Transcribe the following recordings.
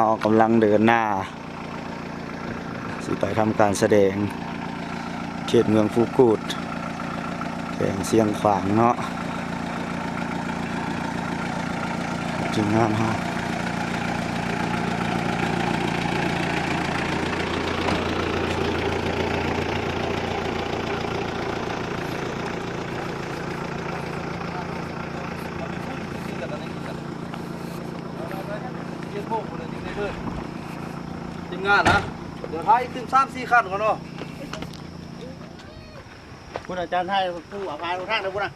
เรากำลังเดินหน้าสิไปทำการแสดงเขตเมืองฟูกูดแขวงเสียงขวางเนาะจริงงามฮะทีมงานนะเดี๋ยวท้ายตึ้ง3-4ขั้นก่อนเนาะคุณอาจารย์ให้ผู้อภัยทุกท่านนะคุณนะ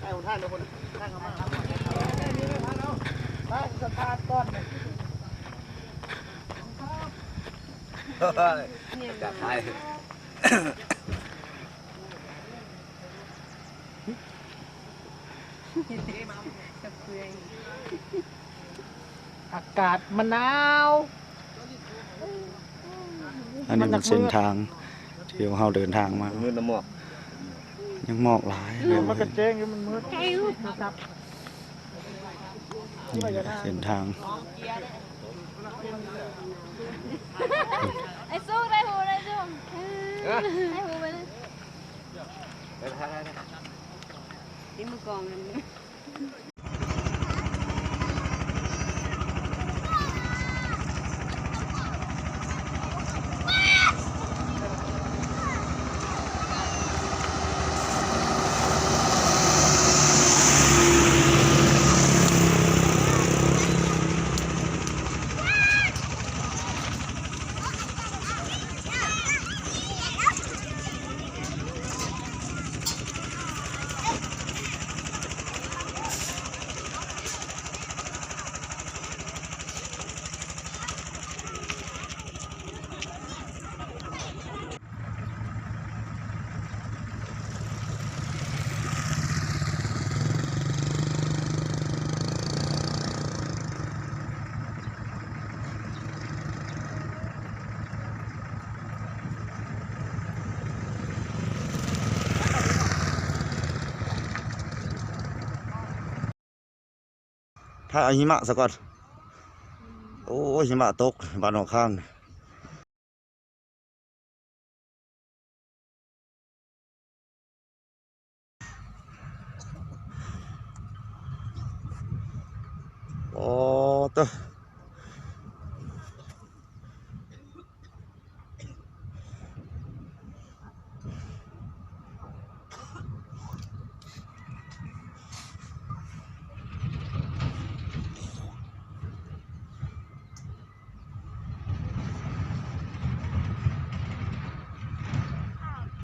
ให้ทุกท่านนะคุณท่านเข้ามาครับท่านสตาร์ทก่อนจัดให้อากาศมะนาว อันนี้เป็นเส้นทางที่เราเดินทางมา มือน้ำหมอก ยังหมอกหลายเลย มันกระเจ้งมันมืดนะครับ นี่แหละเส้นทาง ไอ้สู้ได้หูได้สู้ได้หูไปเลยนี่มือกองกันเลย ถ้าเอาหิมะซะก่อนโอ้หิมะตกบ้านหนองข้างโอ้ตัว